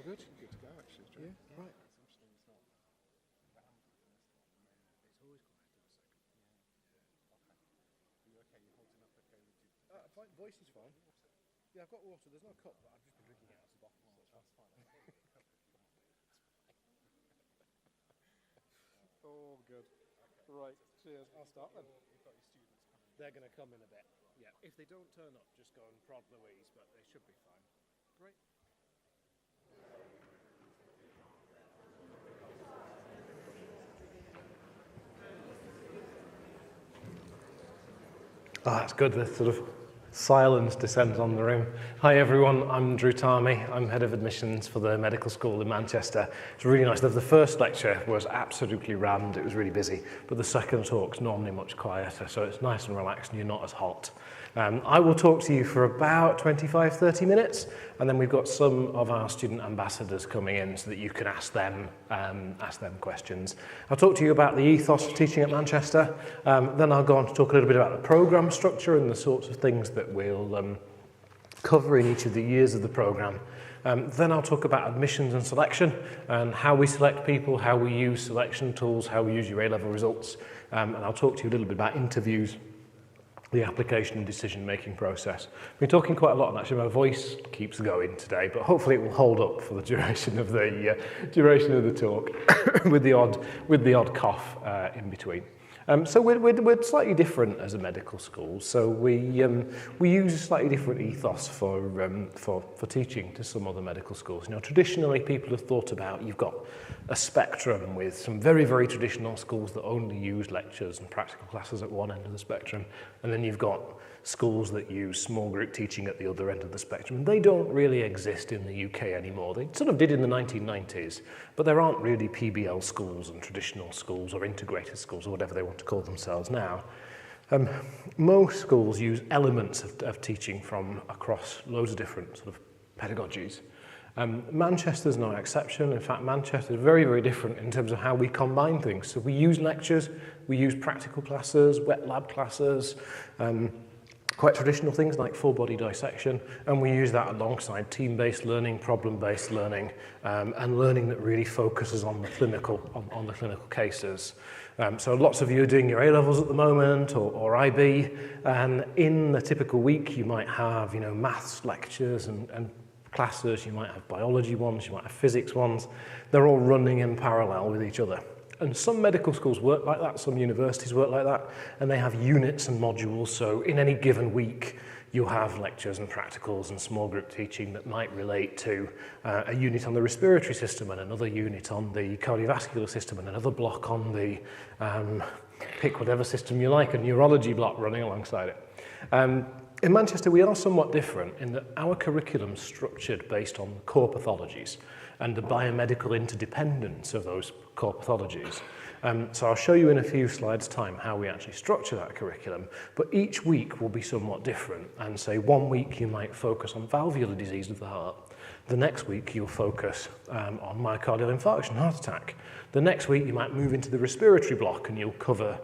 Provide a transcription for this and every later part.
good. Good to go, actually. Yeah, right. Fine. Voice is fine. Yeah, I've got water. There's no cup, but I've just been drinking it out of the bottle. So that's fine. Oh, good. Right, cheers. I'll start then. They're going to come in a bit. Yeah. If they don't turn up, just go and prod Louise, but they should be fine. Great. Oh, that's good. The sort of silence descends on the room. Hi everyone, I'm Drew Tarmy. I'm head of admissions for the medical school in Manchester. It's really nice. The first lecture was absolutely rammed. It was really busy, but the second talk's normally much quieter, so it's nice and relaxed and you're not as hot. I will talk to you for about 25-30 minutes, and then we've got some of our student ambassadors coming in so that you can ask them questions. I'll talk to you about the ethos of teaching at Manchester, then I'll go on to talk a little bit about the programme structure and the sorts of things that we'll cover in each of the years of the programme. Then I'll talk about admissions and selection and how we select people, how we use selection tools, how we use your A-level results, and I'll talk to you a little bit about interviews, the application and decision-making process. I've been talking quite a lot, and actually my voice keeps going today, but hopefully it will hold up for the duration of the talk, with the odd cough in between. So we're slightly different as a medical school. So we use a slightly different ethos for teaching to some other medical schools. You know, traditionally people have thought about, you've got a spectrum with some very, very traditional schools that only use lectures and practical classes at one end of the spectrum, and then you've got schools that use small group teaching at the other end of the spectrum. They don't really exist in the UK anymore. They sort of did in the 1990s, but there aren't really PBL schools and traditional schools or integrated schools or whatever they want to call themselves now. Most schools use elements of teaching from across loads of different sort of pedagogies. Manchester's no exception. In fact, Manchester is very, very different in terms of how we combine things. So we use lectures, we use practical classes, wet lab classes, quite traditional things like full body dissection, and we use that alongside team-based learning, problem-based learning, and learning that really focuses on the clinical cases. So lots of you are doing your A-levels at the moment, or IB, and in the typical week you might have, you know, maths lectures and classes, you might have biology ones, you might have physics ones. They're all running in parallel with each other. And some medical schools work like that, some universities work like that, and they have units and modules. So in any given week, you'll have lectures and practicals and small group teaching that might relate to a unit on the respiratory system and another unit on the cardiovascular system and another block on the, pick whatever system you like, a neurology block running alongside it. In Manchester, we are somewhat different in that our curriculum's structured based on core pathologies and the biomedical interdependence of those core pathologies. So I'll show you in a few slides' time how we actually structure that curriculum, but each week will be somewhat different. And say 1 week you might focus on valvular disease of the heart. The next week you'll focus on myocardial infarction, heart attack. The next week you might move into the respiratory block and you'll cover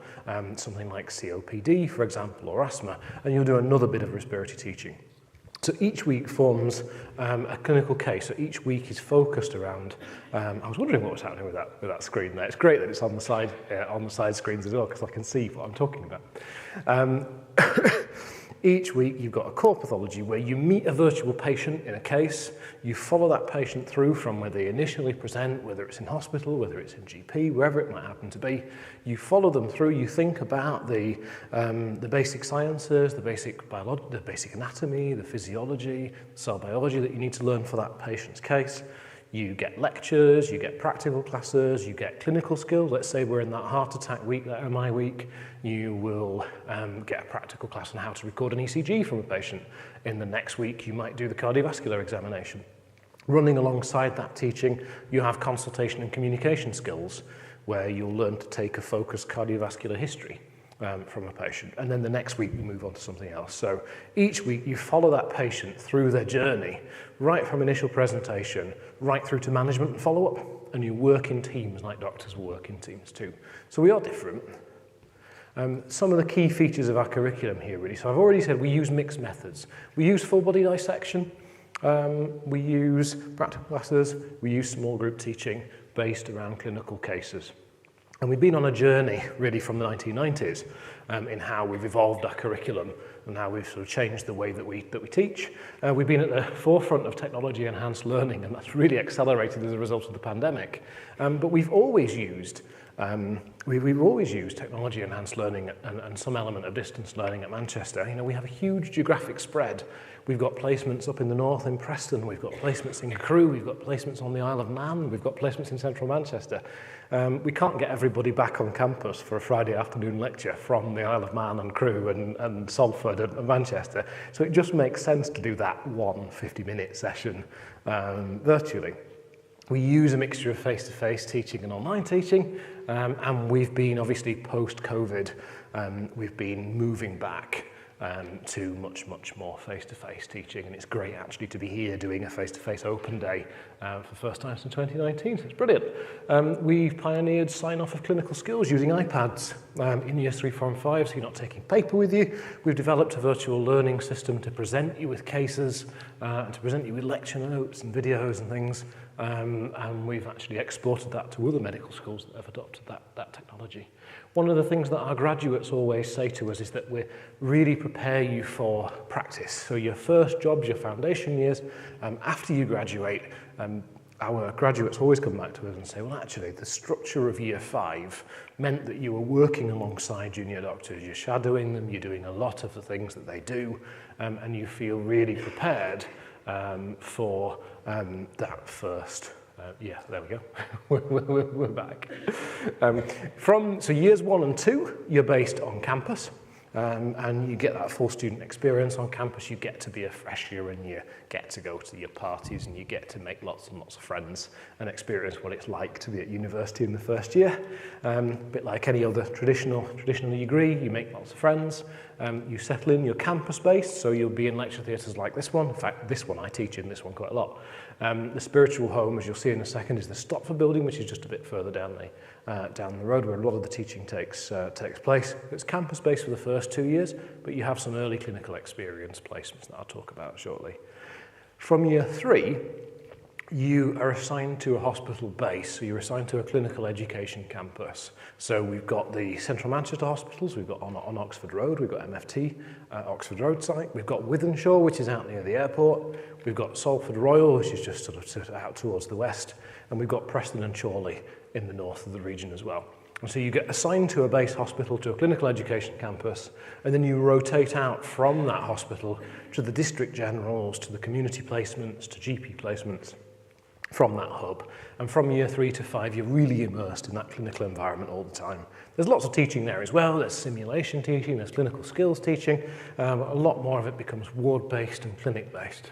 something like COPD, for example, or asthma, and you'll do another bit of respiratory teaching. So each week forms a clinical case. So each week is focused around. I was wondering what was happening with that screen there. It's great that it's on the side screens as well, because I can see what I'm talking about. Each week you've got a core pathology where you meet a virtual patient in a case, you follow that patient through from where they initially present, whether it's in hospital, whether it's in GP, wherever it might happen to be. You follow them through, you think about the basic sciences, the basic biology, the basic anatomy, the physiology, cell biology that you need to learn for that patient's case. You get lectures, you get practical classes, you get clinical skills. Let's say we're in that heart attack week, that MI week. You will get a practical class on how to record an ECG from a patient. In the next week, you might do the cardiovascular examination. Running alongside that teaching, you have consultation and communication skills, where you'll learn to take a focused cardiovascular history from a patient. And then the next week we move on to something else. So each week you follow that patient through their journey, right from initial presentation, right through to management and follow-up. And you work in teams like doctors will work in teams too. So we are different. Some of the key features of our curriculum here really. So I've already said we use mixed methods. We use full body dissection. We use practical classes, we use small group teaching based around clinical cases. And we've been on a journey really from the 1990s in how we've evolved our curriculum and how we've sort of changed the way that we teach. We've been at the forefront of technology enhanced learning, and that's really accelerated as a result of the pandemic. But we've always used technology enhanced learning and some element of distance learning at Manchester. You know, we have a huge geographic spread. We've got placements up in the north in Preston, we've got placements in Crewe, we've got placements on the Isle of Man, we've got placements in central Manchester. We can't get everybody back on campus for a Friday afternoon lecture from the Isle of Man and Crewe and Salford and Manchester. So it just makes sense to do that one 50-minute session virtually. We use a mixture of face-to-face teaching and online teaching, and we've been, obviously, post-COVID, we've been moving back to much more face-to-face teaching, and it's great actually to be here doing a face-to-face open day for the first time since 2019, so it's brilliant. We've pioneered sign-off of clinical skills using iPads in years 3, 4 and 5, so you're not taking paper with you. We've developed a virtual learning system to present you with cases, and to present you with lecture notes and videos and things, and we've actually exported that to other medical schools that have adopted that technology. One of the things that our graduates always say to us is that we really prepare you for practice. So your first jobs, your foundation years, after you graduate, our graduates always come back to us and say, well, actually, the structure of year 5 meant that you were working alongside junior doctors, you're shadowing them, you're doing a lot of the things that they do, and you feel really prepared for that first. Yeah, there we go. we're back. So years 1 and 2, you're based on campus, and you get that full student experience on campus. You get to be a fresh year, and you get to go to your parties, and you get to make lots and lots of friends and experience what it's like to be at university in the first year. A bit like any other traditional degree, you make lots of friends. You settle in, you're campus-based, so you'll be in lecture theatres like this one. In fact, this one I teach in, this one quite a lot. The spiritual home, as you'll see in a second, is the Stopford building, which is just a bit further down the road where a lot of the teaching takes place. It's campus-based for the first 2 years, but you have some early clinical experience placements that I'll talk about shortly. From year 3, you are assigned to a hospital base, so you're assigned to a clinical education campus. So we've got the Central Manchester hospitals, we've got on Oxford Road, we've got MFT, Oxford Road site, we've got Wythenshawe, which is out near the airport, we've got Salford Royal, which is just sort of out towards the west, and we've got Preston and Chorley in the north of the region as well. And so you get assigned to a base hospital, to a clinical education campus, and then you rotate out from that hospital to the district generals, to the community placements, to GP placements, from that hub. And from year 3 to 5, you're really immersed in that clinical environment all the time. There's lots of teaching there as well. There's simulation teaching, there's clinical skills teaching. A lot more of it becomes ward-based and clinic-based.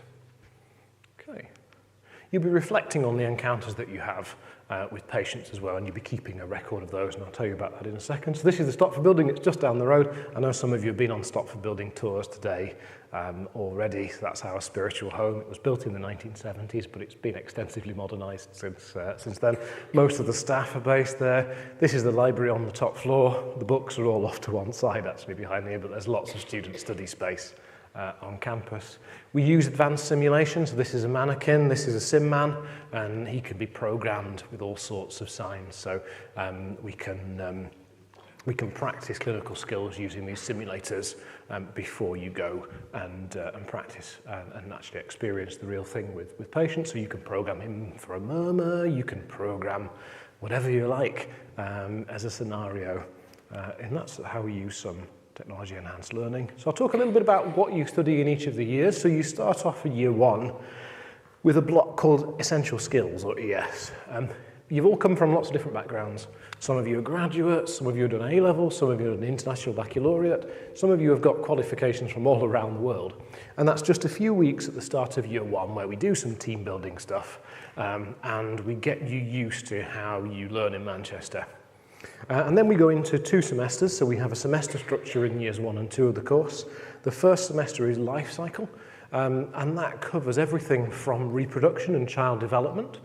Okay. You'll be reflecting on the encounters that you have with patients as well, and you'll be keeping a record of those, and I'll tell you about that in a second. So this is the Stopford building, it's just down the road. I know some of you have been on Stopford building tours today already. So that's our spiritual home. It was built in the 1970s, but it's been extensively modernised since then. Most of the staff are based there. This is the library on the top floor. The books are all off to one side actually behind here, but there's lots of student study space on campus. We use advanced simulation, so this is a mannequin, this is a sim man, and he can be programmed with all sorts of signs. So we can practice clinical skills using these simulators before you go and practice and actually experience the real thing with patients. So you can program him for a murmur, you can program whatever you like as a scenario, and that's how we use some technology enhanced learning. So I'll talk a little bit about what you study in each of the years. So you start off in year 1 with a block called Essential Skills, or ES. You've all come from lots of different backgrounds. Some of you are graduates, some of you have done A-level, some of you have done International Baccalaureate, some of you have got qualifications from all around the world. And that's just a few weeks at the start of year 1 where we do some team building stuff and we get you used to how you learn in Manchester. And then we go into 2 semesters, so we have a semester structure in years 1 and 2 of the course. The first semester is life cycle, and that covers everything from reproduction and child development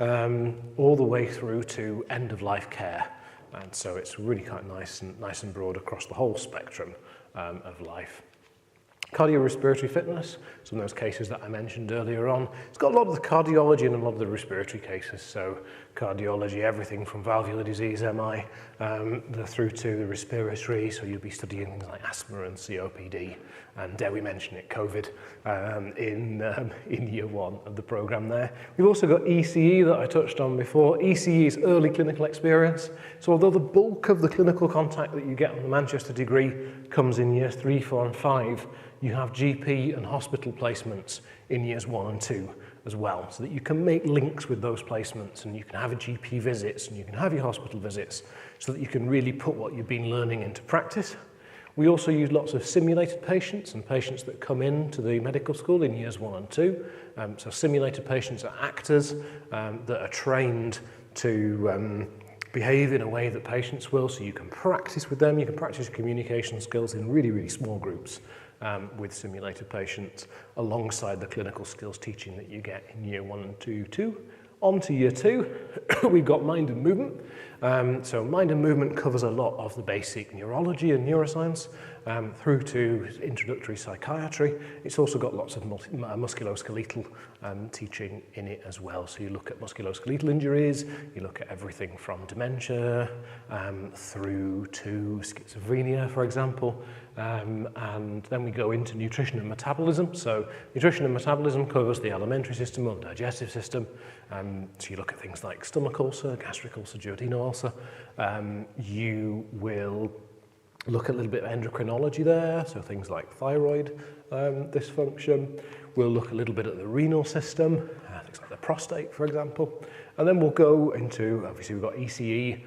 all the way through to end-of-life care. And so it's really quite nice and broad across the whole spectrum of life. Cardiorespiratory fitness, some of those cases that I mentioned earlier on. It's got a lot of the cardiology and a lot of the respiratory cases. So cardiology, everything from valvular disease, MI, through to the respiratory. So you'll be studying things like asthma and COPD. And dare we mention it, COVID, in year 1 of the program there. We've also got ECE that I touched on before. ECE is early clinical experience. So although the bulk of the clinical contact that you get on the Manchester degree comes in years 3, 4 and 5, you have GP and hospital placements in years 1 and 2 as well, so that you can make links with those placements and you can have a GP visits and you can have your hospital visits so that you can really put what you've been learning into practice. We also use lots of simulated patients and patients that come into the medical school in years 1 and 2. So simulated patients are actors that are trained to behave in a way that patients will, so you can practice with them, you can practice communication skills in really, really small groups with simulated patients alongside the clinical skills teaching that you get in year 1 and 2 too. On to year 2, we've got mind and movement. So mind and movement covers a lot of the basic neurology and neuroscience through to introductory psychiatry. It's also got lots of musculoskeletal teaching in it as well. So you look at musculoskeletal injuries, you look at everything from dementia through to schizophrenia, for example. And then we go into nutrition and metabolism. So nutrition and metabolism covers the alimentary system or the digestive system. So you look at things like stomach ulcer, gastric ulcer, duodenal ulcer. You will look at a little bit of endocrinology there, so things like thyroid dysfunction. We'll look a little bit at the renal system, things like the prostate, for example. And then we'll go into, obviously we've got ECE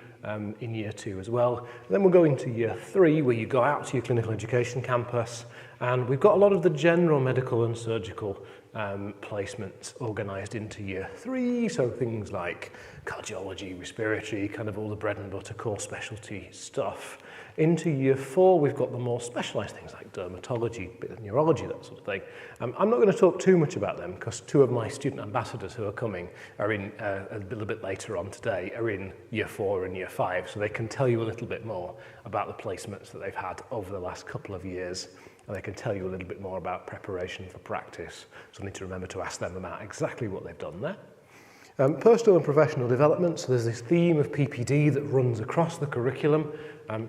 in year 2 as well. And then we'll go into year 3, where you go out to your clinical education campus, and we've got a lot of the general medical and surgical placements organised into year 3, so things like cardiology, respiratory, kind of all the bread and butter core specialty stuff. Into year 4, we've got the more specialised things like dermatology, bit of neurology, that sort of thing. I'm not going to talk too much about them because 2 of my student ambassadors who are coming are in a little bit later on today, are in year 4 and year 5, so they can tell you a little bit more about the placements that they've had over the last couple of years. And they can tell you a little bit more about preparation for practice. So I need to remember to ask them about exactly what they've done there. Personal and professional development, so there's this theme of PPD that runs across the curriculum,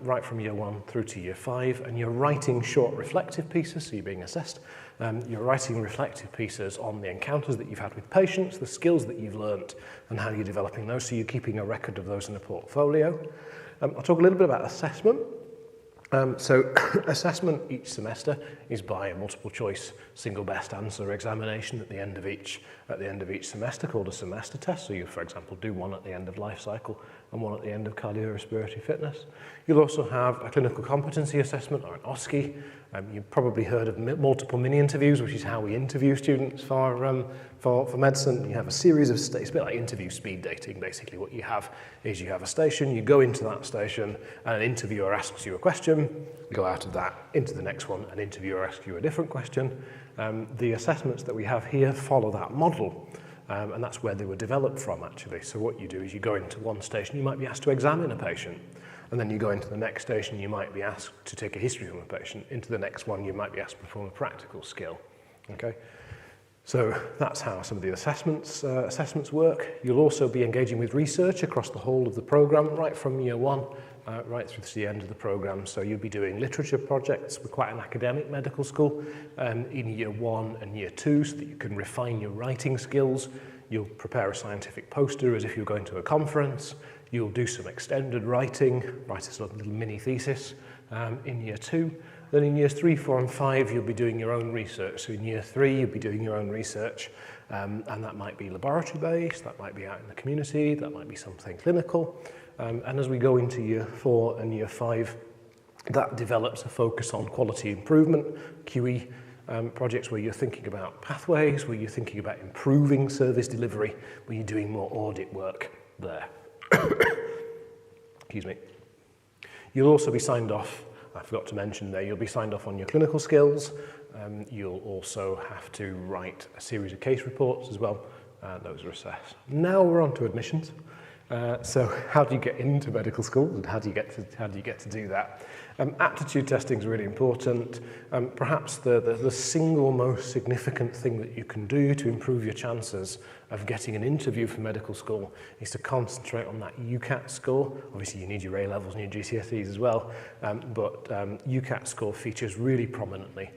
right from year 1 through to year 5, and you're writing short reflective pieces, so you're being assessed. You're writing reflective pieces on the encounters that you've had with patients, the skills that you've learnt, and how you're developing those, so you're keeping a record of those in a portfolio. I'll talk a little bit about assessment. So assessment each semester is by a multiple choice single best answer examination at the end of each semester, called a semester test. So you, for example, do one at the end of life cycle and one at the end of cardiorespiratory fitness. You'll also have a clinical competency assessment, or an OSCE. You've probably heard of multiple mini interviews, which is how we interview students for medicine. You have a series of it's a bit like interview speed dating. Basically, what you have is you have a station, you go into that station, and an interviewer asks you a question, go out of that into the next one, an interviewer asks you a different question. The assessments that we have here follow that model. And that's where they were developed from, actually. So what you do is you go into one station, you might be asked to examine a patient. And then you go into the next station, you might be asked to take a history from a patient. Into the next one, you might be asked to perform a practical skill. Okay? So that's how some of the assessments work. You'll also be engaging with research across the whole of the program, right from year 1, right through to the end of the program. So you'll be doing literature projects. We're quite an academic medical school in year 1 and year 2, so that you can refine your writing skills. You'll prepare a scientific poster as if you're going to a conference. You'll do some extended writing, write a sort of little mini thesis in year 2. Then in years 3, 4 and 5, you'll be doing your own research. So in year 3, you'll be doing your own research, and that might be laboratory-based, that might be out in the community, that might be something clinical. And as we go into year 4 and year 5, that develops a focus on quality improvement, QE, projects where you're thinking about pathways, where you're thinking about improving service delivery, where you're doing more audit work there. Excuse me. You'll also be signed off, I forgot to mention there, you'll be signed off on your clinical skills. You'll also have to write a series of case reports as well. Those are assessed. Now we're on to admissions. So how do you get into medical school, and how do you get to do that? Aptitude testing is really important. Perhaps the single most significant thing that you can do to improve your chances of getting an interview for medical school is to concentrate on that UCAT score. Obviously, you need your A-levels and your GCSEs as well, but UCAT score features really prominently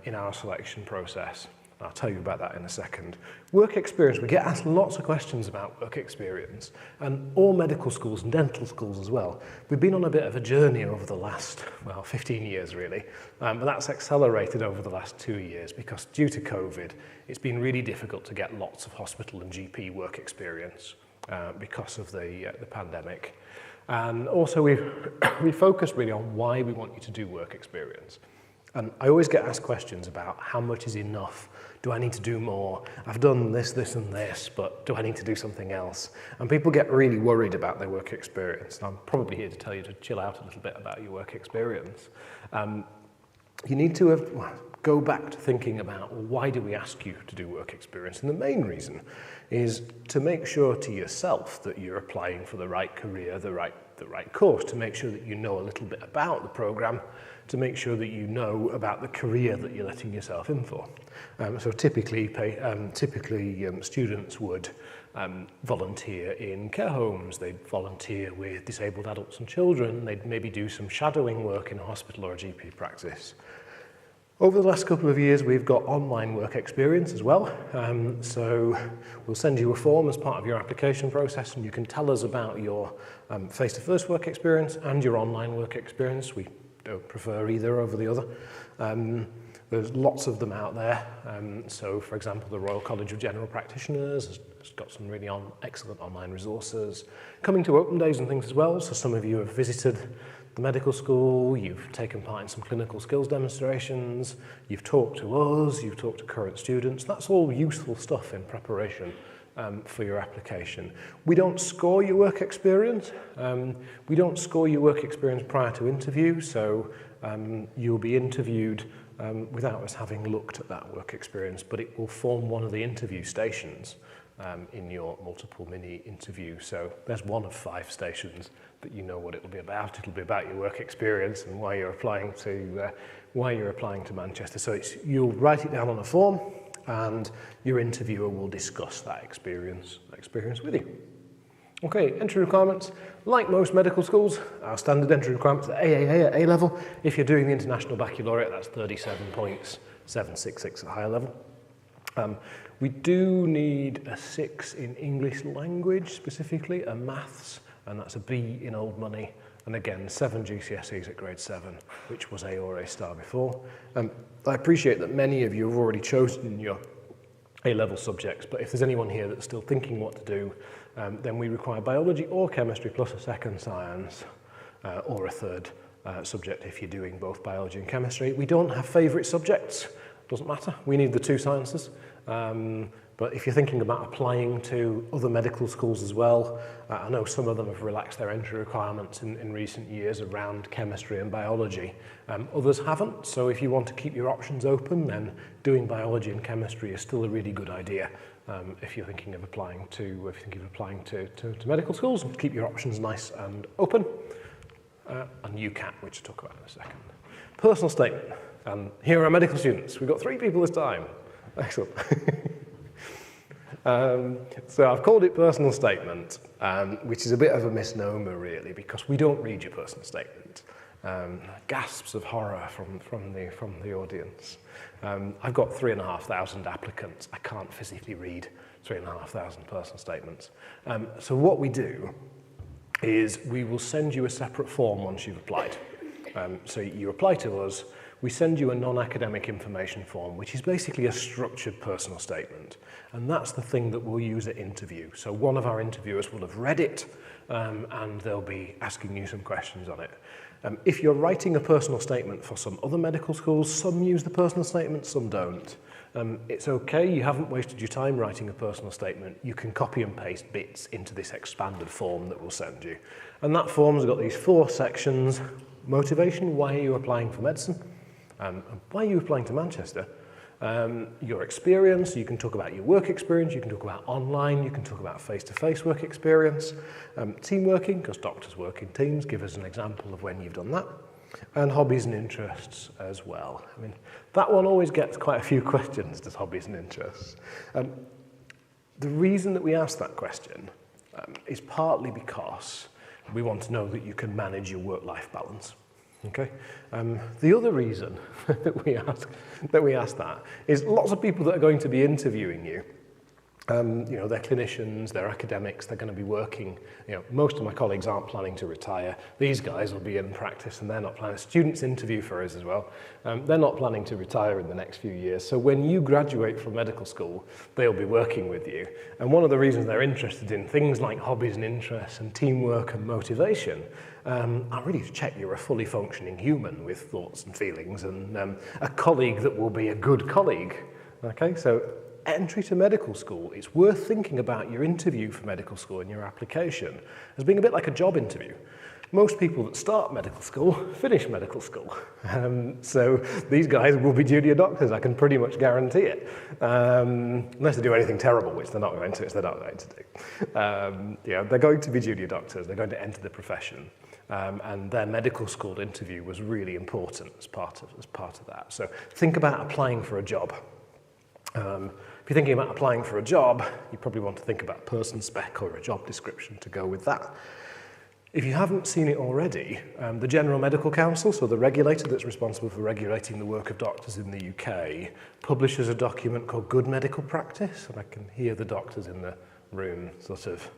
in our selection process. I'll tell you about that in a second. Work experience, we get asked lots of questions about work experience, and all medical schools and dental schools as well. We've been on a bit of a journey over the last, 15 years really, but that's accelerated over the last 2 years because due to COVID, it's been really difficult to get lots of hospital and GP work experience because of the pandemic. And also we focused really on why we want you to do work experience. And I always get asked questions about how much is enough. Do I need to do more? I've done this, this, and this, but do I need to do something else? And people get really worried about their work experience. And I'm probably here to tell you to chill out a little bit about your work experience. You need to go back to thinking about, well, why do we ask you to do work experience? And the main reason is to make sure to yourself that you're applying for the right career, the right course, to make sure that you know a little bit about the program, to make sure that you know about the career that you're letting yourself in for. So typically students would volunteer in care homes, they'd volunteer with disabled adults and children, they'd maybe do some shadowing work in a hospital or a GP practice. Over the last couple of years, we've got online work experience as well. So we'll send you a form as part of your application process, and you can tell us about your face-to-face work experience and your online work experience. We don't prefer either over the other. There's lots of them out there. So, for example, the Royal College of General Practitioners has got some really excellent online resources. Coming to open days and things as well. So some of you have visited the medical school, you've taken part in some clinical skills demonstrations, you've talked to us, you've talked to current students. That's all useful stuff in preparation for your application. We don't score your work experience. We don't score your work experience prior to interview, so you'll be interviewed without us having looked at that work experience, but it will form one of the interview stations in your multiple mini interview. So there's one of 5 stations that you know what it'll be about. It'll be about your work experience and why you're applying to Manchester. So you'll write it down on a form, and your interviewer will discuss that experience with you. Okay, entry requirements. Like most medical schools, our standard entry requirements are AAA at A level. If you're doing the International Baccalaureate, that's 37 points, 766 at higher level. We do need a 6 in English language specifically, a maths, and that's a B in old money. And again, 7 GCSEs at grade 7, which was A or A star before. I appreciate that many of you have already chosen your A-level subjects, but if there's anyone here that's still thinking what to do, then we require biology or chemistry plus a second science or a third subject if you're doing both biology and chemistry. We don't have favourite subjects, doesn't matter. We need the 2 sciences. But if you're thinking about applying to other medical schools as well, I know some of them have relaxed their entry requirements in recent years around chemistry and biology. Others haven't, so if you want to keep your options open, then doing biology and chemistry is still a really good idea if you're thinking of applying to medical schools. Keep your options nice and open. And UCAT, which I'll talk about in a second. Personal statement. Here are our medical students. We've got 3 people this time. Excellent. So I've called it personal statement, which is a bit of a misnomer really, because we don't read your personal statement. Gasps of horror from the audience. I've got 3,500 applicants. I can't physically read 3,500 personal statements. So what we do is we will send you a separate form once you've applied. So you apply to us, we send you a non-academic information form, which is basically a structured personal statement. And that's the thing that we'll use at interview. So one of our interviewers will have read it, and they'll be asking you some questions on it. If you're writing a personal statement for some other medical schools, some use the personal statement, some don't. It's okay, you haven't wasted your time writing a personal statement. You can copy and paste bits into this expanded form that we'll send you. And that form's got these 4 sections. Motivation, why are you applying for medicine? Why are you applying to Manchester? Your experience, you can talk about your work experience, you can talk about online, you can talk about face-to-face work experience. Team working, because doctors work in teams, give us an example of when you've done that. and hobbies and interests as well. I mean, that one always gets quite a few questions, does hobbies and interests? The reason that we ask that question is partly because we want to know that you can manage your work-life balance. Okay. The other reason that we ask that is lots of people that are going to be interviewing you. You know, they're clinicians, they're academics, they're going to be working. You know, most of my colleagues aren't planning to retire. These guys will be in practice and they're not planning. Students interview for us as well. They're not planning to retire in the next few years. So when you graduate from medical school, they'll be working with you. And one of the reasons they're interested in things like hobbies and interests and teamwork and motivation are really to check you're a fully functioning human with thoughts and feelings and a colleague that will be a good colleague. Okay, so entry to medical school, it's worth thinking about your interview for medical school and your application as being a bit like a job interview. Most people that start medical school finish medical school. So these guys will be junior doctors, I can pretty much guarantee it. Unless they do anything terrible, which they're not going to, do. Yeah, they're going to be junior doctors, they're going to enter the profession. And their medical school interview was really important as part of that. So think about applying for a job. If you're thinking about applying for a job, you probably want to think about person spec or a job description to go with that. If you haven't seen it already, the General Medical Council, so the regulator that's responsible for regulating the work of doctors in the UK, publishes a document called Good Medical Practice, and I can hear the doctors in the room sort of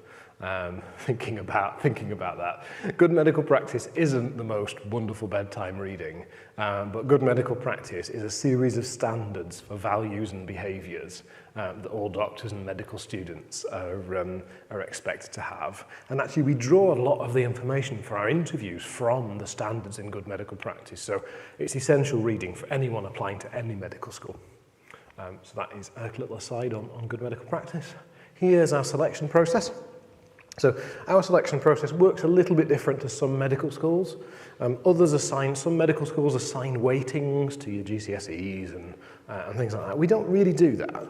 thinking about that. Good medical practice isn't the most wonderful bedtime reading, but good medical practice is a series of standards for values and behaviours that all doctors and medical students are expected to have. And actually we draw a lot of the information for our interviews from the standards in good medical practice. So it's essential reading for anyone applying to any medical school. So that is a little aside on good medical practice. Here's our selection process. So our selection process works a little bit different to some medical schools. Some medical schools assign weightings to your GCSEs and things like that. We don't really do that.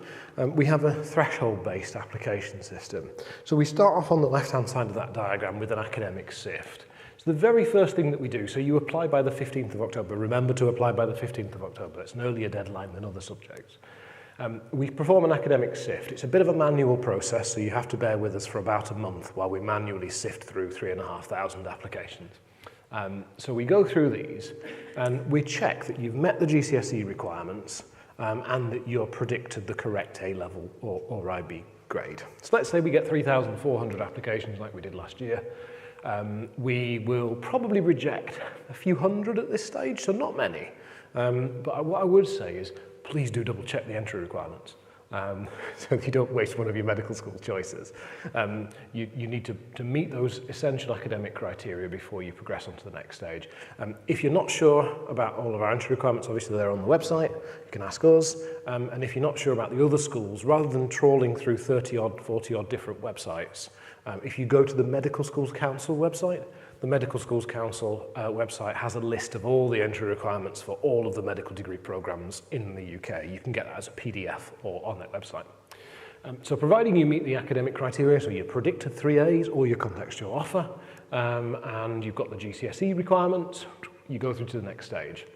We have a threshold-based application system. So we start off on the left-hand side of that diagram with an academic sift. So the very first thing that we do, so you apply by the 15th of October. Remember to apply by the 15th of October. It's an earlier deadline than other subjects. We perform an academic sift. It's a bit of a manual process, so you have to bear with us for about a month while we manually sift through 3,500 applications. So we go through these and we check that you've met the GCSE requirements and that you're predicted the correct A-level or IB grade. So let's say we get 3,400 applications like we did last year. We will probably reject a few hundred at this stage, so not many. But what I would say is, please do double check the entry requirements so you don't waste one of your medical school choices. You need to meet those essential academic criteria before you progress on to the next stage. If you're not sure about all of our entry requirements, obviously they're on the website, you can ask us. And if you're not sure about the other schools, rather than trawling through 30-odd, 40-odd different websites, if you go to the Medical Schools Council website, the Medical Schools Council website has a list of all the entry requirements for all of the medical degree programmes in the UK. You can get that as a PDF or on that website. So providing you meet the academic criteria, so your predicted 3As or your contextual offer, and you've got the GCSE requirements, you go through to the next stage.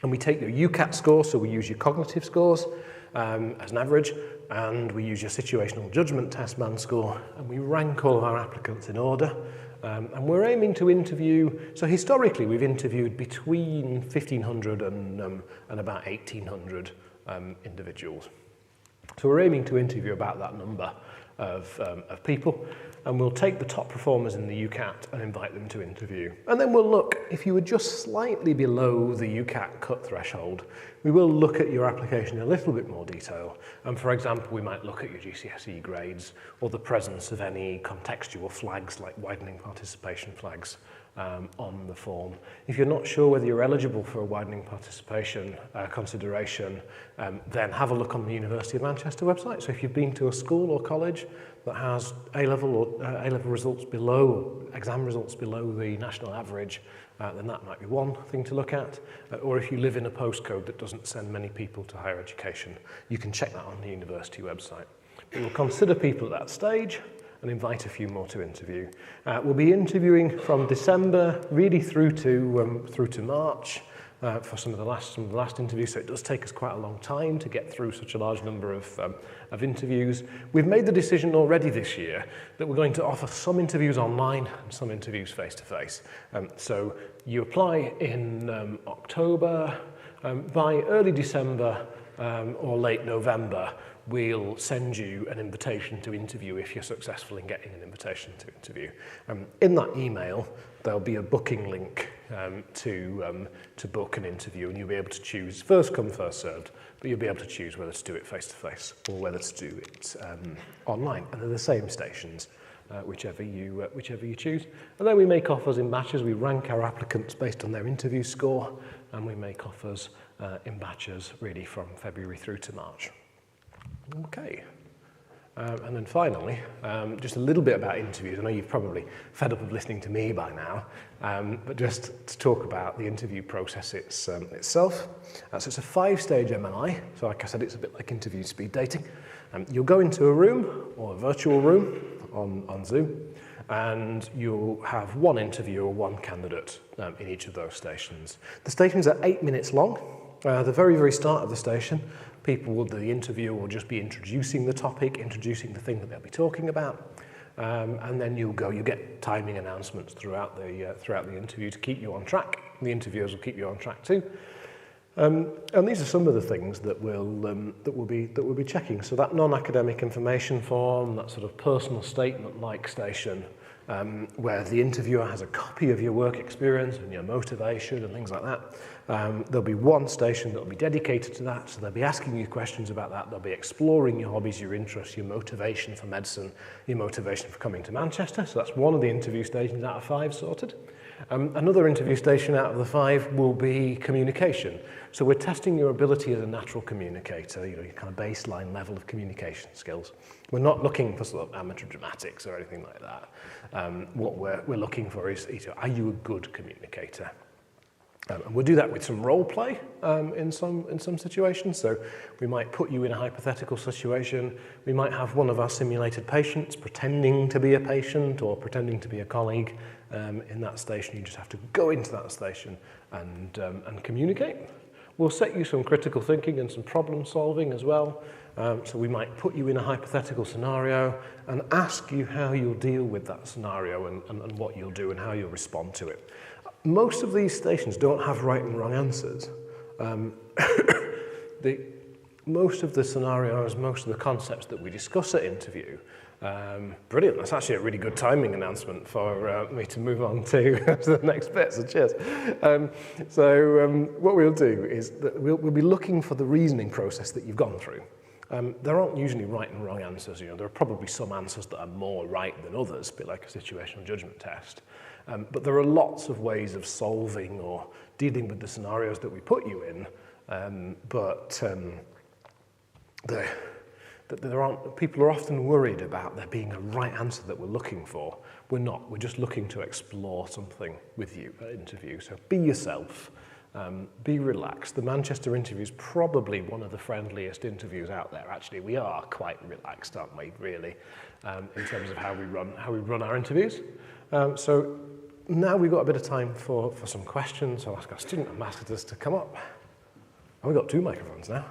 And we take your UCAT score, so we use your cognitive scores as an average, and we use your situational judgment test man score, and we rank all of our applicants in order. And we're aiming to interview, so historically we've interviewed between 1,500 and about 1,800 individuals. So we're aiming to interview about that number of people, and we'll take the top performers in the UCAT and invite them to interview. And then we'll look, if you were just slightly below the UCAT cut threshold, we will look at your application in a little bit more detail. And for example, we might look at your GCSE grades or the presence of any contextual flags like widening participation flags on the form. If you're not sure whether you're eligible for a widening participation consideration, then have a look on the University of Manchester website. So if you've been to a school or college that has A-level or A-level results below, exam results below the national average, then that might be one thing to look at. Or if you live in a postcode that doesn't send many people to higher education, you can check that on the university website. But we'll consider people at that stage, and invite a few more to interview. We'll be interviewing from December really through to March for some of the last interviews, so it does take us quite a long time to get through such a large number of interviews. We've made the decision already this year that we're going to offer some interviews online and some interviews face-to-face. So you apply in October. By early December or late November, we'll send you an invitation to interview if you're successful in getting an invitation to interview. In that email, there'll be a booking link to book an interview, and you'll be able to choose first come, first served, but you'll be able to choose whether to do it face-to-face or whether to do it online. And they're the same stations, whichever you choose. And then we make offers in batches. We rank our applicants based on their interview score, and we make offers in batches really from February through to March. Okay. And then finally, just a little bit about interviews. I know you've probably fed up of listening to me by now, but just to talk about the interview process itself. So it's a 5-stage MLI. So like I said, it's a bit like interview speed dating. You'll go into a room or a virtual room on Zoom, and you'll have one interview or one candidate in each of those stations. The stations are 8 minutes long. The very, very start of the station, the interviewer will just be introducing the topic, introducing the thing that they'll be talking about, and then you get timing announcements throughout the interview to keep you on track. The interviewers will keep you on track too. And these are some of the things that we'll be checking. So that non-academic information form, that sort of personal statement-like station, where the interviewer has a copy of your work experience and your motivation and things like that. There'll be one station that will be dedicated to that, so they'll be asking you questions about that. They'll be exploring your hobbies, your interests, your motivation for medicine, your motivation for coming to Manchester. So that's one of the interview stations out of 5 sorted. Another interview station out of the 5 will be communication. So we're testing your ability as a natural communicator, your kind of baseline level of communication skills. We're not looking for sort of amateur dramatics or anything like that. What we're looking for is, are you a good communicator? And we'll do that with some role play in some situations. So we might put you in a hypothetical situation. We might have one of our simulated patients pretending to be a patient or pretending to be a colleague in that station. You just have to go into that station and communicate. We'll set you some critical thinking and some problem solving as well. So we might put you in a hypothetical scenario and ask you how you'll deal with that scenario and what you'll do and how you'll respond to it. Most of these stations don't have right and wrong answers. Most of the scenarios, most of the concepts that we discuss at interview, brilliant, that's actually a really good timing announcement for me to move on to the next bit, so cheers. What we'll do is that we'll be looking for the reasoning process that you've gone through. There aren't usually right and wrong answers. There are probably some answers that are more right than others, a bit like a situational judgment test. But there are lots of ways of solving or dealing with the scenarios that we put you in, people are often worried about there being a right answer that we're looking for. We're not. We're just looking to explore something with you at interview. So be yourself. Be relaxed. The Manchester interview is probably one of the friendliest interviews out there. Actually, we are quite relaxed, aren't we, really, in terms of how we run our interviews. So now we've got a bit of time for some questions. I'll ask our student ambassadors to come up. And we've got 2 microphones now.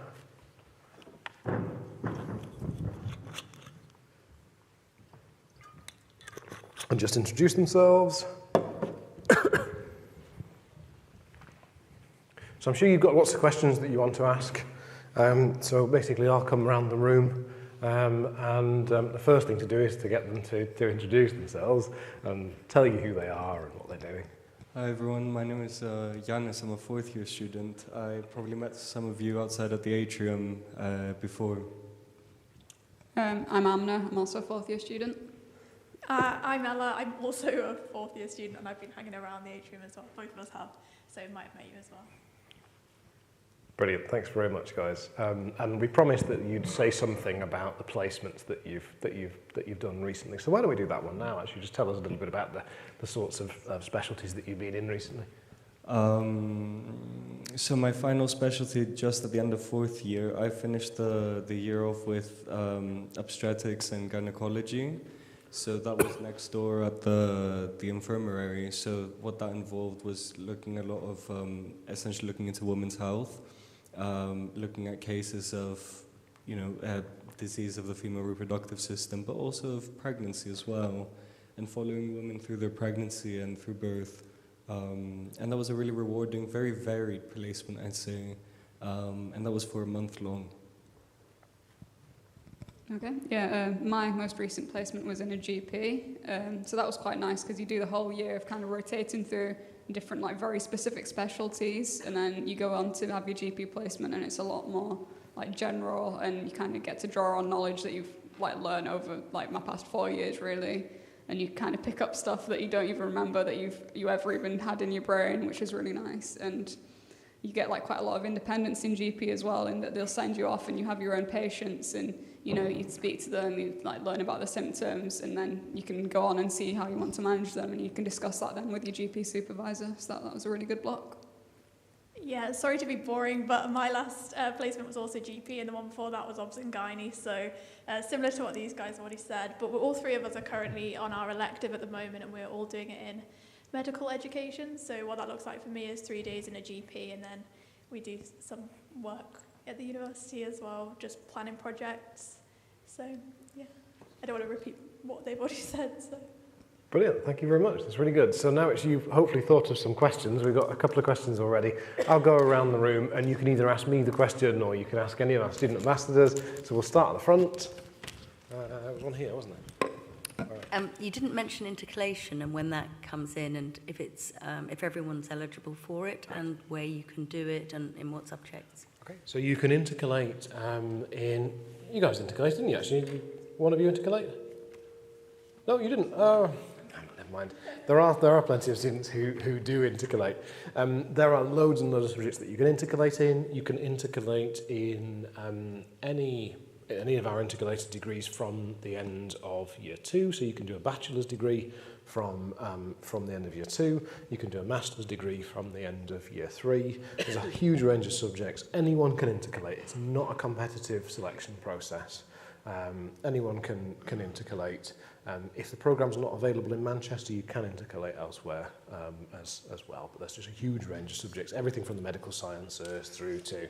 And just introduce themselves. So I'm sure you've got lots of questions that you want to ask. So basically I'll come around the room the first thing to do is to get them to introduce themselves and tell you who they are and what they're doing. Hi everyone, my name is Janis, I'm a 4th year student. I probably met some of you outside at the atrium before. I'm Amna, I'm also a 4th year student. I'm Ella, I'm also a 4th year student and I've been hanging around the atrium as well. Both of us have, so might have met you as well. Brilliant, thanks very much, guys. And we promised that you'd say something about the placements that you've done recently. So why don't we do that one now? Actually, just tell us a little bit about the sorts of specialties that you've been in recently. So my final specialty, just at the end of 4th year, I finished the year off with obstetrics and gynecology. So that was next door at the infirmary. So what that involved was looking a lot of, essentially looking into women's health, looking at cases of, disease of the female reproductive system, but also of pregnancy as well, and following women through their pregnancy and through birth. And that was a really rewarding, very varied placement, I'd say. And that was for a month long. Okay, yeah, my most recent placement was in a GP, so that was quite nice because you do the whole year of kind of rotating through different, like, very specific specialties, and then you go on to have your GP placement, and it's a lot more, like, general, and you kind of get to draw on knowledge that you've, like, learned over, like, my past 4 years, really, and you kind of pick up stuff that you don't even remember that you ever even had in your brain, which is really nice, and you get, like, quite a lot of independence in GP as well, in that they'll send you off and you have your own patients, and you speak to them, you, like, learn about the symptoms, and then you can go on and see how you want to manage them, and you can discuss that then with your GP supervisor. So that was a really good block. Yeah, sorry to be boring, but my last placement was also GP, and the one before that was obs and gynae, so similar to what these guys have already said, but all three of us are currently on our elective at the moment, and we're all doing it in medical education. So what that looks like for me is 3 days in a GP, and then we do some work at the university as well, just planning projects. So yeah, I don't want to repeat what they've already said. So. Brilliant, thank you very much. That's really good. So now you've hopefully thought of some questions. We've got a couple of questions already. I'll go around the room and you can either ask me the question or you can ask any of our student ambassadors. So we'll start at the front. There was one here, wasn't there? You didn't mention intercalation and when that comes in, and if it's if everyone's eligible for it, and where you can do it, and in what subjects. Okay, so you can intercalate you guys intercalate, didn't you actually? One of you intercalate? No, you didn't. Oh, never mind. There are plenty of students who do intercalate. There are loads and loads of subjects that you can intercalate in. You can intercalate in any of our intercalated degrees from the end of year 2. So you can do a bachelor's degree from the end of year 2. You can do a master's degree from the end of year 3. There's a huge range of subjects. Anyone can intercalate. It's not a competitive selection process. Anyone can intercalate. If the program's not available in Manchester, you can intercalate elsewhere as well. But there's just a huge range of subjects, everything from the medical sciences through to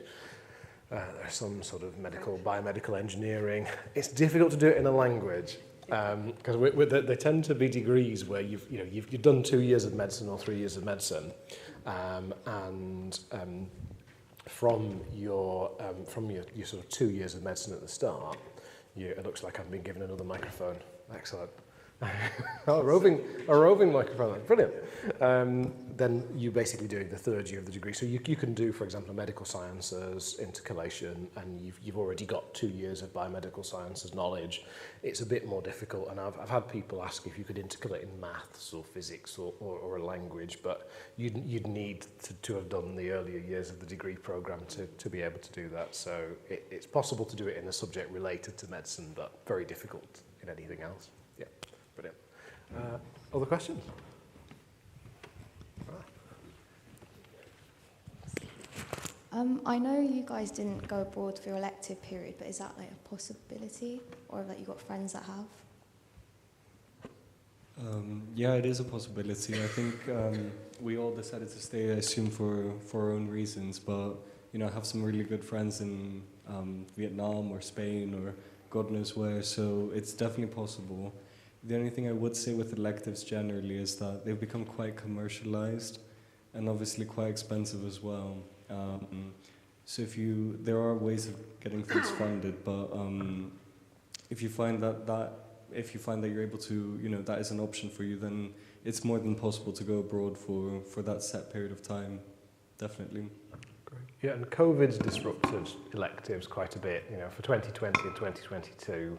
there's some sort of biomedical engineering. It's difficult to do it in a language because they tend to be degrees where you've done 2 years of medicine or 3 years of medicine, and from your sort of 2 years of medicine at the start, it looks like I've been given another microphone. Excellent. A roving microphone, brilliant. Then you're basically doing the 3rd year of the degree. So you can do, for example, a medical sciences intercalation, and you've already got 2 years of biomedical sciences knowledge. It's a bit more difficult, and I've had people ask if you could intercalate in maths or physics or a language, but you'd need to have done the earlier years of the degree program to be able to do that. So it's possible to do it in a subject related to medicine, but very difficult in anything else. Yeah. Brilliant. Other questions? I know you guys didn't go abroad for your elective period, but is that like a possibility, or that you got friends that have? Yeah, it is a possibility. I think we all decided to stay, I assume, for our own reasons, but I have some really good friends in Vietnam or Spain or God knows where, so it's definitely possible. The only thing I would say with electives generally is that they've become quite commercialized and obviously quite expensive as well. So there are ways of getting things funded, but if you find that you're able to, that is an option for you, then it's more than possible to go abroad for that set period of time, definitely. Great. Yeah, and COVID's disrupted electives quite a bit. For 2020 and 2022,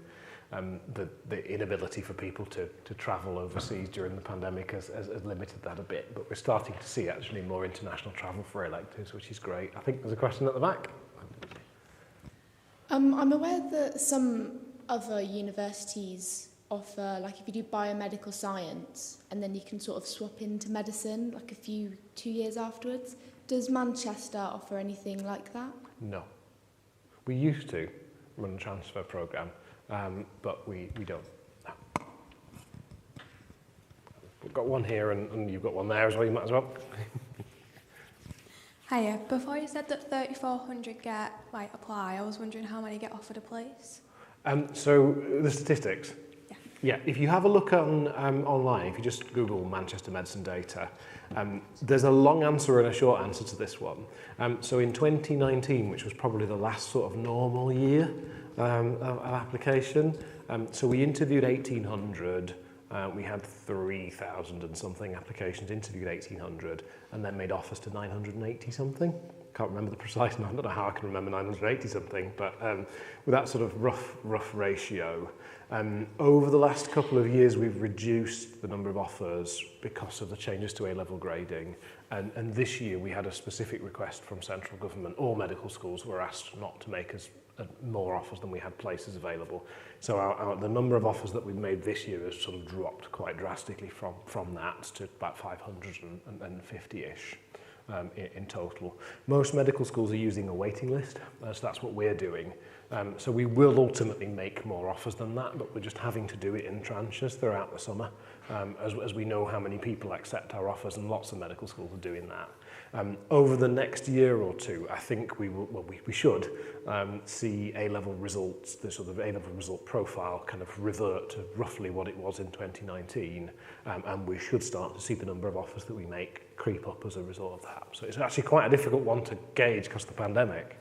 the inability for people to travel overseas during the pandemic has limited that a bit. But we're starting to see actually more international travel for electives, which is great. I think there's a question at the back. I'm aware that some other universities offer, like if you do biomedical science, and then you can sort of swap into medicine, like 2 years afterwards. Does Manchester offer anything like that? No. We used to run a transfer programme, but we don't. No. We've got one here and you've got one there as well, you might as well. Hiya. Before you said that 3,400 get apply, I was wondering how many get offered a place. So the statistics. Yeah. Yeah, if you have a look on online, if you just Google Manchester medicine data, there's a long answer and a short answer to this one. So in 2019, which was probably the last sort of normal year of application, so we interviewed 1,800. We had 3,000 and something applications, interviewed 1,800, and then made offers to 980 something. Can't remember the precise number. I don't know how I can remember 980 something, but with that sort of rough ratio. Over the last couple of years, we've reduced the number of offers because of the changes to A-level grading. And this year, we had a specific request from central government. All medical schools were asked not to make us more offers than we had places available. So the number of offers that we've made this year has sort of dropped quite drastically from that to about 550-ish in total. Most medical schools are using a waiting list, so that's what we're doing. So we will ultimately make more offers than that, but we're just having to do it in tranches throughout the summer, as we know how many people accept our offers, and lots of medical schools are doing that. Over the next year or two, I think we should see A-level results, the sort of A-level result profile kind of revert to roughly what it was in 2019, and we should start to see the number of offers that we make creep up as a result of that. So it's actually quite a difficult one to gauge because of the pandemic.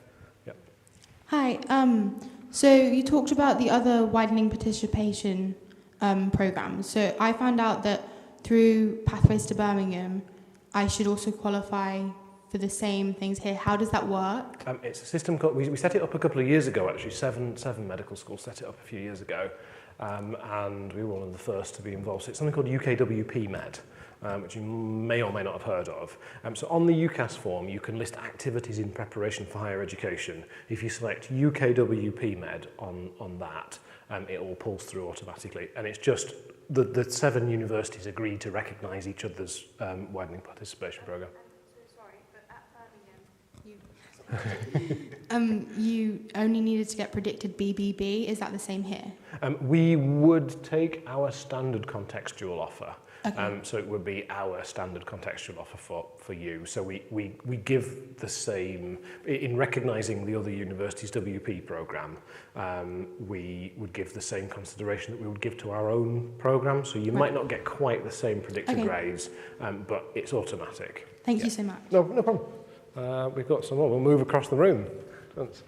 Yep. Hi, so you talked about the other widening participation programs. So I found out that through Pathways to Birmingham, I should also qualify for the same things here. How does that work? It's a system called, we set it up a couple of years ago actually, seven medical schools set it up a few years ago, and we were one of the first to be involved. So it's something called UKWP Med, which you may or may not have heard of. So on the UCAS form, you can list activities in preparation for higher education. If you select UKWP Med on that, it all pulls through automatically. And it's just the 7 universities agreed to recognise each other's widening participation programme. Sorry, but at Birmingham, you only needed to get predicted BBB. Is that the same here? We would take our standard contextual offer. Okay. So it would be our standard contextual offer for you. So we give the same, in recognising the other university's WP programme, we would give the same consideration that we would give to our own programme. So you might not get quite the same predicted grades, but it's automatic. Thank you so much. No problem. We've got some more. We'll move across the room. Thanks.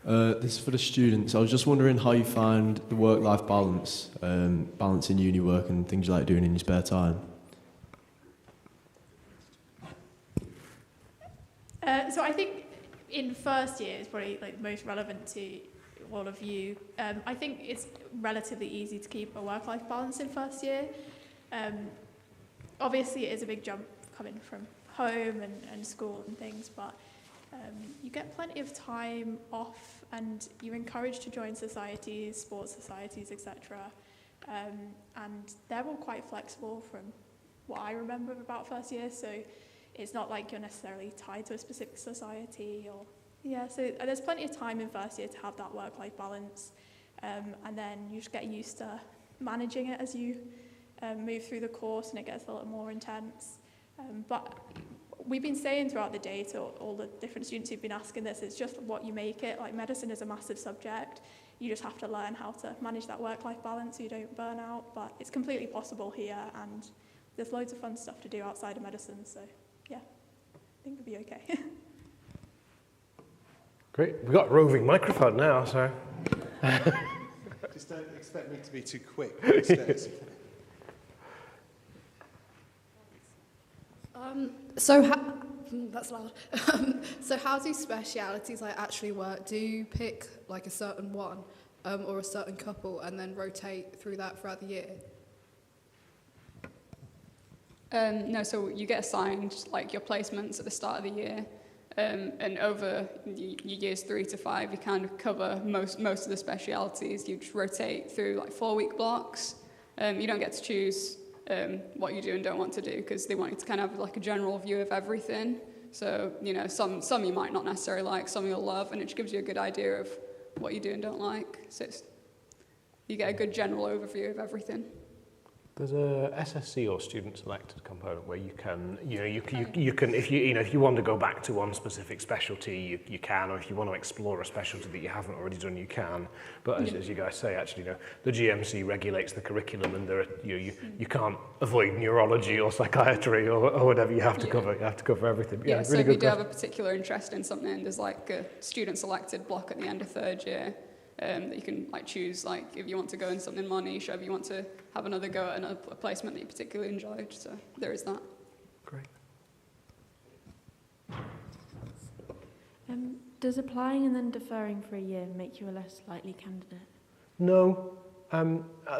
This is for the students. I was just wondering how you find the work-life balance, balancing uni work and things you like doing in your spare time. So I think in first year is probably like most relevant to all of you. I think it's relatively easy to keep a work-life balance in first year. Obviously, it is a big jump coming from home and school and things, but you get plenty of time off and you're encouraged to join societies, sports societies, etc. And they're all quite flexible from what I remember about first year, so it's not like you're necessarily tied to a specific society or so there's plenty of time in first year to have that work-life balance, and then you just get used to managing it as you move through the course and it gets a little more intense. But we've been saying throughout the day to all the different students who've been asking this, it's just what you make it. Like, medicine is a massive subject. You just have to learn how to manage that work-life balance so you don't burn out. But it's completely possible here, and there's loads of fun stuff to do outside of medicine. So, yeah, I think it'll be okay. Great. We've got a roving microphone now, so... Just don't expect me to be too quick. That's loud. So how do specialities actually work? Do you pick a certain one or a certain couple and then rotate through that throughout the year? No, so you get assigned your placements at the start of the year, and over your years 3 to 5, you kind of cover most of the specialities. You just rotate through 4-week blocks. You don't get to choose what you do and don't want to do, because they want you to kind of have a general view of everything. So, some you might not necessarily like, some you'll love, and it just gives you a good idea of what you do and don't like. So you get a good general overview of everything. There's a SSC or student selected component where you can, you can, if you want to go back to one specific specialty, you can, or if you want to explore a specialty that you haven't already done, you can. But as you guys say, actually, the GMC regulates the curriculum, and there are, you can't avoid neurology or psychiatry or whatever you have to cover. You have to cover everything. Yeah, really so if you good do have a particular interest in something, there's like a student selected block at the end of third year. That you can choose if you want to go in something more niche, or if you want to have another go at a placement that you particularly enjoyed. So there is that. Great. Does applying and then deferring for a year make you a less likely candidate? No.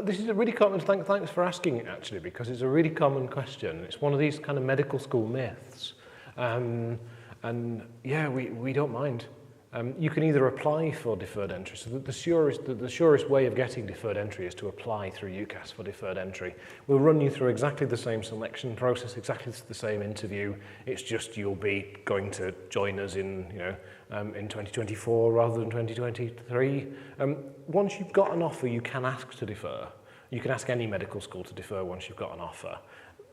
This is a really common, thanks for asking it actually, because it's a really common question. It's one of these kind of medical school myths. And yeah, we don't mind. You can either apply for deferred entry. So the surest way of getting deferred entry is to apply through UCAS for deferred entry. We'll run you through exactly the same selection process, exactly the same interview. It's just you'll be going to join us in 2024 rather than 2023. Once you've got an offer, you can ask to defer. You can ask any medical school to defer once you've got an offer.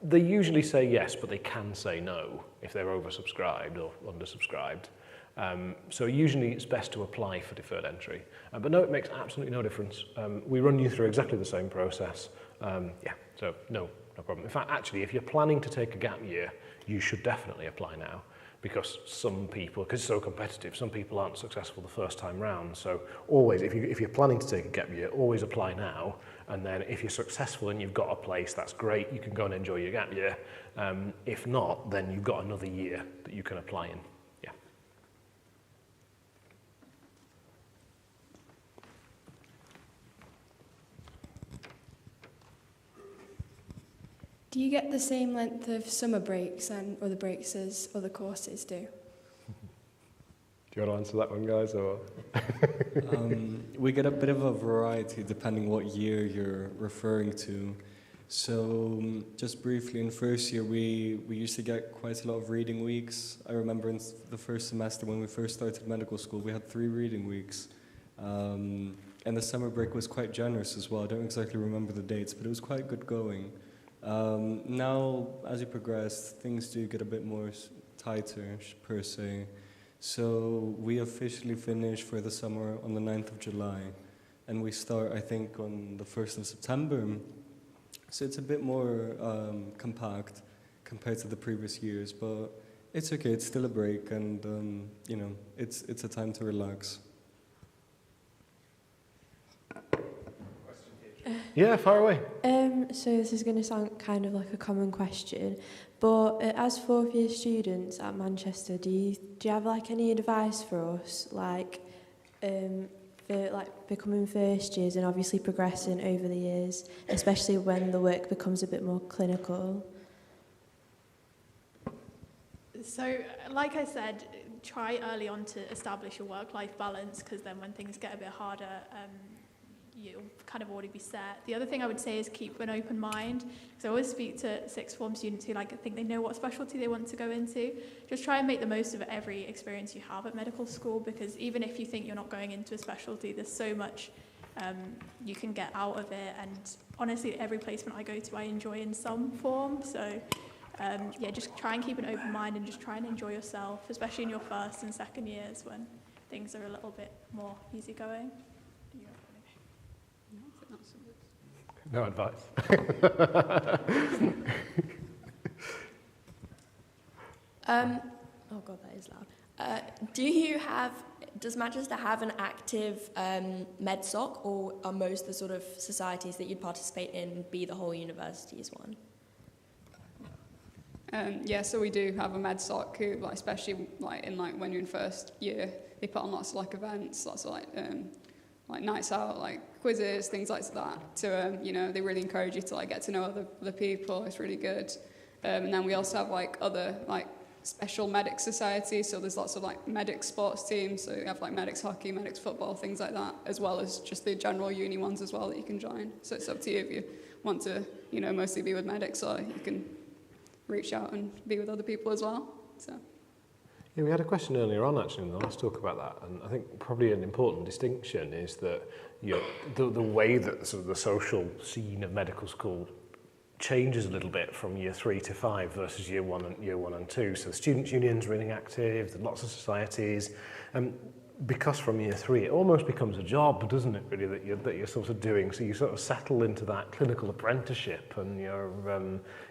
They usually say yes, but they can say no if they're oversubscribed or undersubscribed. So usually it's best to apply for deferred entry. But no, it makes absolutely no difference. We run you through exactly the same process. Yeah, so no problem. In fact, actually, if you're planning to take a gap year, you should definitely apply now, because some people, because it's so competitive, some people aren't successful the first time round. So always, if you're planning to take a gap year, always apply now. And then if you're successful and you've got a place, that's great. You can go and enjoy your gap year. If not, then you've got another year that you can apply in. Do you get the same length of summer breaks and other breaks as other courses do? Do you want to answer that one, guys? Or we get a bit of a variety depending what year you're referring to. So just briefly, in first year, we used to get quite a lot of reading weeks. I remember in the first semester when we first started medical school, we had 3 reading weeks. And the summer break was quite generous as well. I don't exactly remember the dates, but it was quite good going. Now, as you progress, things do get a bit more tighter, per se. So we officially finish for the summer on the 9th of July. And we start, I think, on the 1st of September. So it's a bit more compact compared to the previous years. But it's okay, it's still a break. And, it's a time to relax. Yeah, far away. So this is going to sound kind of like a common question, but as fourth year students at Manchester, do you have any advice for us, for becoming first years and obviously progressing over the years, especially when the work becomes a bit more clinical? So, like I said, try early on to establish a work-life balance, because then when things get a bit harder, you'll kind of already be set. The other thing I would say is keep an open mind. because I always speak to sixth form students who think they know what specialty they want to go into. Just try and make the most of every experience you have at medical school, because even if you think you're not going into a specialty, there's so much you can get out of it. And honestly, every placement I go to, I enjoy in some form. So just try and keep an open mind and just try and enjoy yourself, especially in your first and second years when things are a little bit more easygoing. No advice. Oh God, that is loud. Does Manchester have an active MedSoc, or are most of the sort of societies that you'd participate in be the whole university's one? So we do have a MedSoc who, especially when you're in first year, they put on lots of events, lots of nights out, quizzes, things like that. So they really encourage you to get to know other people. It's really good. And then we also have other special medic societies. So there's lots of medic sports teams. So you have medics hockey, medics football, things like that, as well as just the general uni ones as well that you can join. So it's up to you if you want to mostly be with medics, or you can reach out and be with other people as well. So. Yeah, we had a question earlier on actually in the last talk about that, and I think probably an important distinction is that the way that sort of the social scene of medical school changes a little bit from year 3 to 5 versus year 1 and 2. So the students' union's really active, there's lots of societies, because from year 3 it almost becomes a job, doesn't it, really, that you're sort of doing. So you sort of settle into that clinical apprenticeship, and you're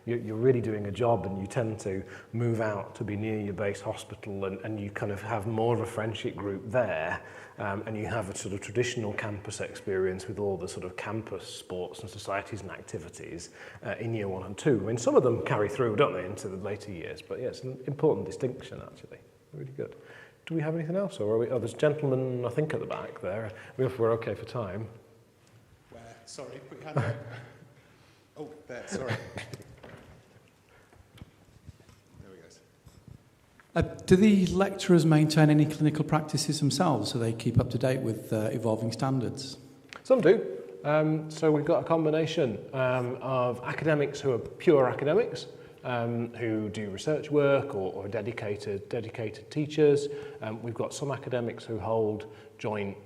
really doing a job, and you tend to move out to be near your base hospital, and you kind of have more of a friendship group there, and you have a sort of traditional campus experience with all the sort of campus sports and societies and activities in year 1 and 2. I mean, some of them carry through, don't they, into the later years, but yeah, it's an important distinction actually. Really good. Do we have anything else, or are we? Oh, there's a gentleman, I think, at the back there. We're okay for time. Where? Sorry, put your hand up. Oh, there, sorry. There we go. Do the lecturers maintain any clinical practices themselves so they keep up to date with evolving standards? Some do. So we've got a combination of academics who are pure academics, who do research work or dedicated teachers. We've got some academics who hold joint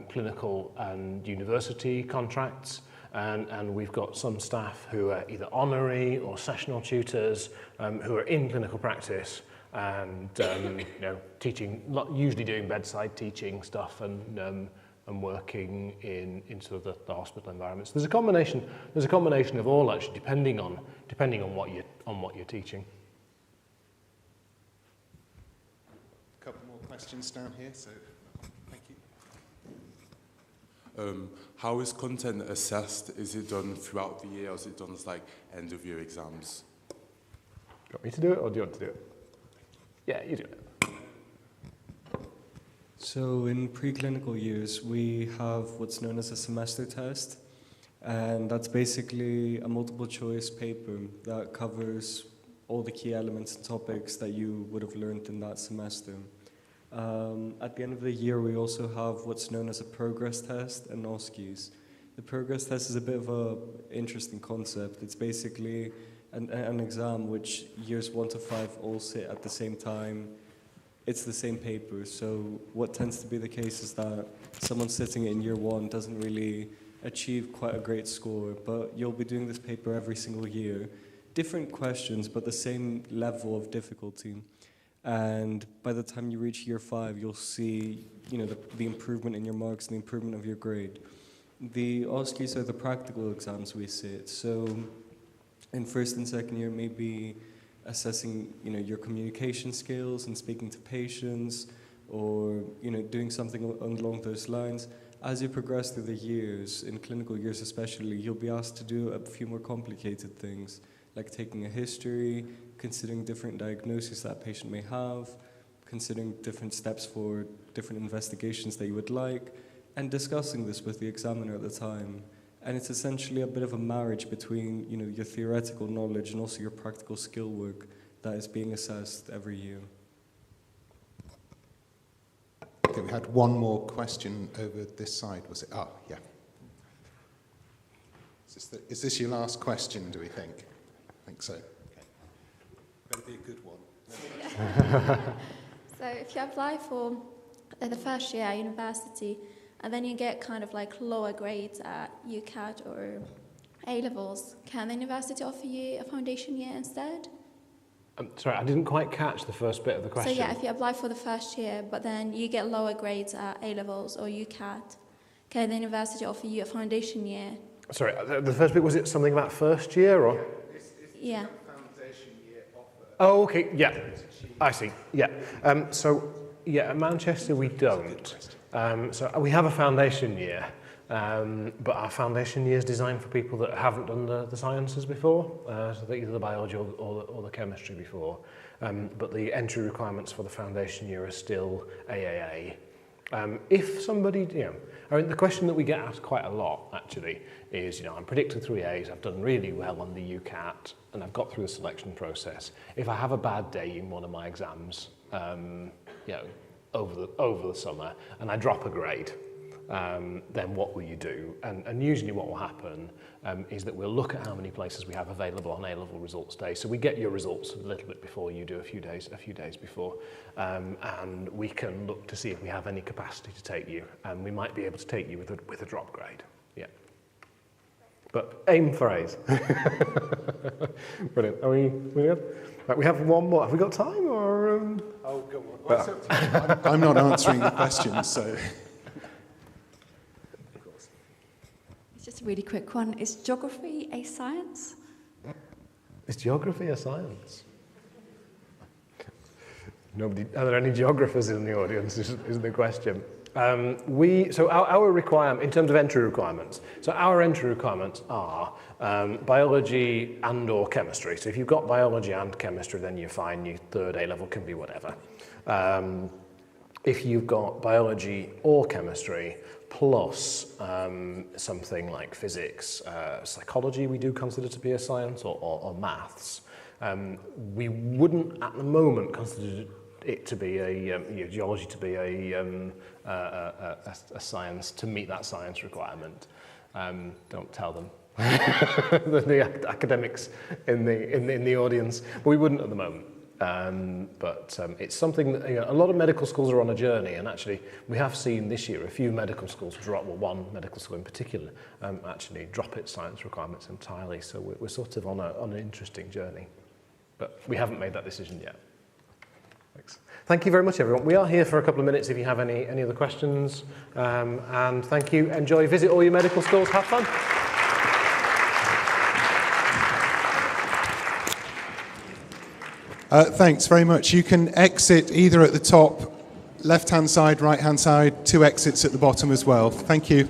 clinical and university contracts, and we've got some staff who are either honorary or sessional tutors who are in clinical practice and teaching, usually doing bedside teaching stuff and working in sort of the hospital environments. There's a combination of all actually, depending on what you're teaching. A couple more questions down here, so thank you. How is content assessed? Is it done throughout the year, or is it done as like end of year exams? Do you want me to do it, or do you want to do it? Yeah, you do it. So in preclinical years, we have what's known as a semester test, and that's basically a multiple choice paper that covers all the key elements and topics that you would have learned in that semester. At the end of the year, we also have what's known as a progress test and OSCEs. The progress test is a bit of an interesting concept. It's basically an exam which years 1 to 5 all sit at the same time. It's the same paper, so what tends to be the case is that someone sitting in year 1 doesn't really achieve quite a great score, but you'll be doing this paper every single year. Different questions, but the same level of difficulty. And by the time you reach year 5, you'll see, the improvement in your marks and the improvement of your grade. The OSCEs are the practical exams we sit, so in first and second year, maybe assessing, your communication skills and speaking to patients, or, doing something along those lines. As you progress through the years, in clinical years especially, you'll be asked to do a few more complicated things, like taking a history, considering different diagnoses that a patient may have, considering different steps for different investigations that you would like, and discussing this with the examiner at the time. And it's essentially a bit of a marriage between, your theoretical knowledge and also your practical skill work that is being assessed every year. Okay, we had one more question over this side, was it? Oh, yeah. Is this your last question, do we think? I think so. Okay. Better be a good one. So if you apply for the first year at university, and then you get kind of like lower grades at UCAT or A-levels, can the university offer you a foundation year instead? Sorry, I didn't quite catch the first bit of the question. So yeah, if you apply for the first year, but then you get lower grades at A-levels or UCAT, can the university offer you a foundation year? Sorry, the first bit, was it something about first year, or? Yeah. Oh, okay, yeah, I see, yeah. At Manchester we don't. So we have a foundation year, but our foundation year is designed for people that haven't done the sciences before, so either the biology or the chemistry before. But the entry requirements for the foundation year are still AAA. If somebody, the question that we get asked quite a lot actually is, I'm predicted 3 A's, I've done really well on the UCAT, and I've got through the selection process. If I have a bad day in one of my exams, over the summer, and I drop a grade, then what will you do? And usually what will happen is that we'll look at how many places we have available on A-level results day. So we get your results a little bit before you do, a few days before, and we can look to see if we have any capacity to take you, and we might be able to take you with a drop grade. Yeah. But aim for A's. Brilliant. Are we good? Right, we have one more. Have we got time or? Oh, go on. I'm not answering the questions, so. It's just a really quick one. Is geography a science? Is geography a science? Nobody. Are there any geographers in the audience? Is the question. So our requirement, in terms of entry requirements, so our entry requirements are biology and or chemistry. So if you've got biology and chemistry, then you're fine. Your third A-level can be whatever. If you've got biology or chemistry, plus something like physics, psychology we do consider to be a science, or maths, we wouldn't at the moment consider it to be geology to be a science, to meet that science requirement. Don't tell them. the academics in the audience, but we wouldn't at the moment. But it's something that a lot of medical schools are on a journey, and actually we have seen this year a few medical schools drop, well, one medical school in particular, actually drop its science requirements entirely. So we're sort of on an interesting journey, but we haven't made that decision yet. Thanks. Thank you very much, everyone. We are here for a couple of minutes if you have any other questions. And thank you. Enjoy. Visit all your medical schools. Have fun. Thanks very much. You can exit either at the top, left-hand side, right-hand side, 2 exits at the bottom as well. Thank you.